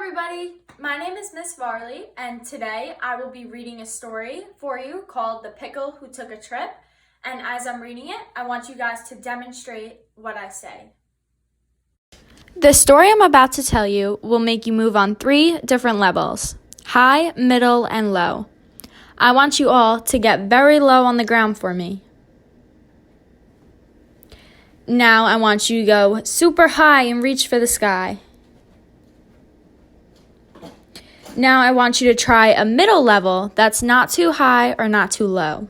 everybody, my name is Miss Varley, and today I will be reading a story for you called The Pickle Who Took a Trip. And as I'm reading it, I want you guys to demonstrate what I say. The story I'm about to tell you will make you move on 3 different levels: high, middle, and low. I want you all to get very low on the ground for me. Now I want you to go super high and reach for the sky. Now I want you to try a middle level that's not too high or not too low.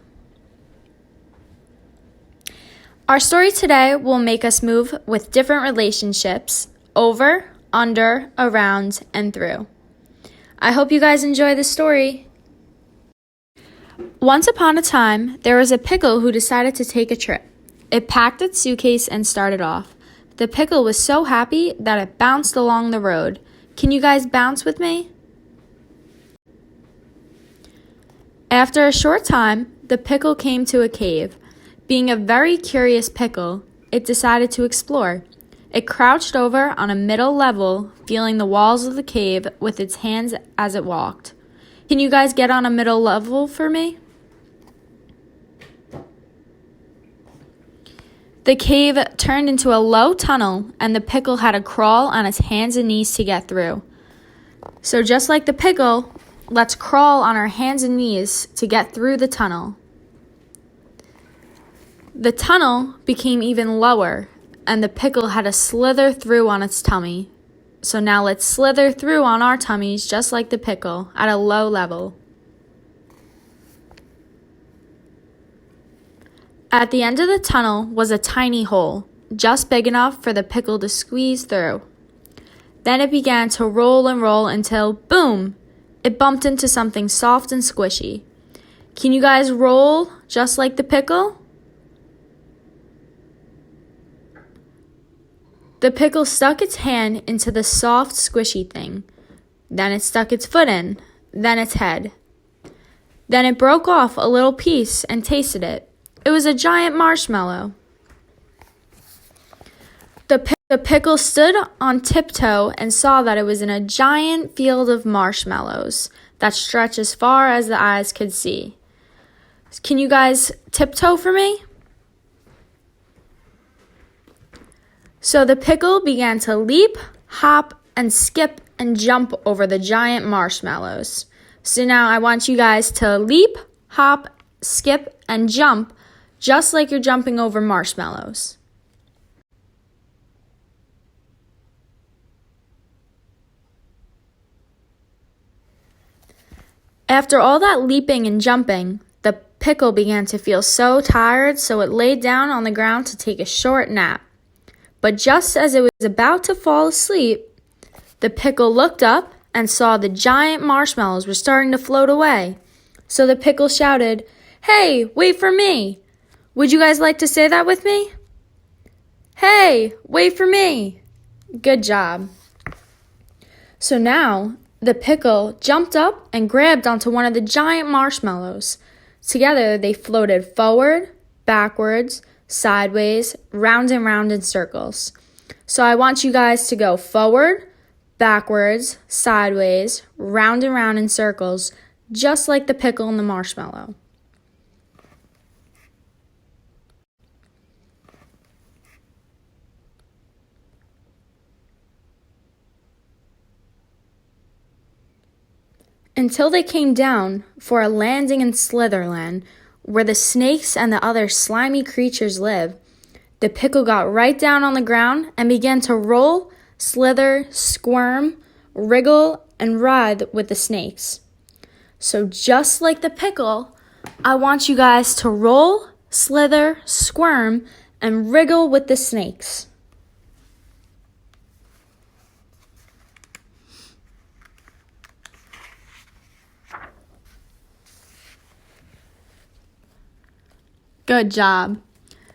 Our story today will make us move with different relationships: over, under, around, and through. I hope you guys enjoy this story. Once upon a time, there was a pickle who decided to take a trip. It packed its suitcase and started off. The pickle was so happy that it bounced along the road. Can you guys bounce with me? After a short time, the pickle came to a cave. Being a very curious pickle, it decided to explore. It crouched over on a middle level, feeling the walls of the cave with its hands as it walked. Can you guys get on a middle level for me? The cave turned into a low tunnel, and the pickle had to crawl on its hands and knees to get through. So just like the pickle, let's crawl on our hands and knees to get through the tunnel. The tunnel became even lower, and the pickle had to slither through on its tummy. So now let's slither through on our tummies just like the pickle at a low level. At the end of the tunnel was a tiny hole, just big enough for the pickle to squeeze through. Then it began to roll and roll until, boom! It bumped into something soft and squishy. Can you guys roll just like the pickle? The pickle stuck its hand into the soft, squishy thing. Then it stuck its foot in, then its head. Then it broke off a little piece and tasted it. It was a giant marshmallow. The pickle stood on tiptoe and saw that it was in a giant field of marshmallows that stretched as far as the eyes could see. Can you guys tiptoe for me? So the pickle began to leap, hop, and skip and jump over the giant marshmallows. So now I want you guys to leap, hop, skip, and jump just like you're jumping over marshmallows. After all that leaping and jumping, the pickle began to feel so tired, so it laid down on the ground to take a short nap. But just as it was about to fall asleep, the pickle looked up and saw the giant marshmallows were starting to float away. So the pickle shouted, "Hey, wait for me!" Would you guys like to say that with me? Hey, wait for me! Good job. So now, the pickle jumped up and grabbed onto one of the giant marshmallows. Together, they floated forward, backwards, sideways, round and round in circles. So I want you guys to go forward, backwards, sideways, round and round in circles, just like the pickle and the marshmallow. Until they came down for a landing in Slitherland, where the snakes and the other slimy creatures live. The pickle got right down on the ground and began to roll, slither, squirm, wriggle, and writhe with the snakes. So just like the pickle, I want you guys to roll, slither, squirm, and wriggle with the snakes. Good job.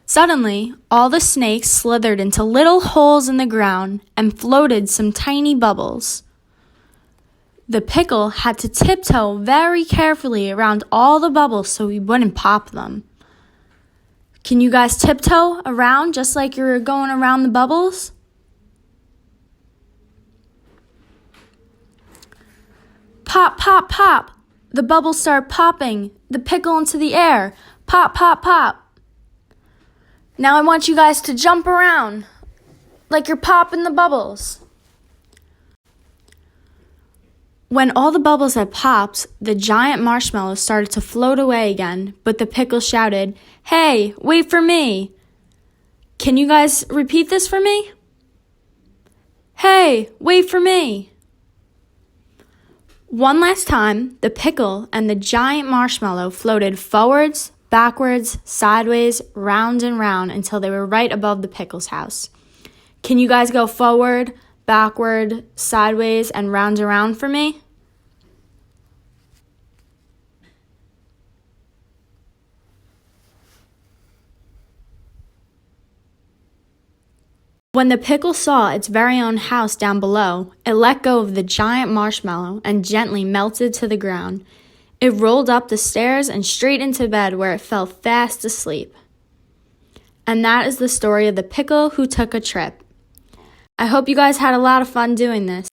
Suddenly, all the snakes slithered into little holes in the ground and floated some tiny bubbles. The pickle had to tiptoe very carefully around all the bubbles so he wouldn't pop them. Can you guys tiptoe around just like you're going around the bubbles? Pop, pop, pop! The bubbles start popping, the pickle into the air. Pop, pop, pop! Now I want you guys to jump around like you're popping the bubbles. When all the bubbles had popped, the giant marshmallow started to float away again, but the pickle shouted, "Hey, wait for me!" Can you guys repeat this for me? Hey, wait for me! One last time, the pickle and the giant marshmallow floated forwards, backwards, sideways, round and round until they were right above the pickle's house. Can you guys go forward, backward, sideways, and round around for me? When the pickle saw its very own house down below, it let go of the giant marshmallow and gently melted to the ground. It rolled up the stairs and straight into bed where it fell fast asleep. And that is the story of the pickle who took a trip. I hope you guys had a lot of fun doing this.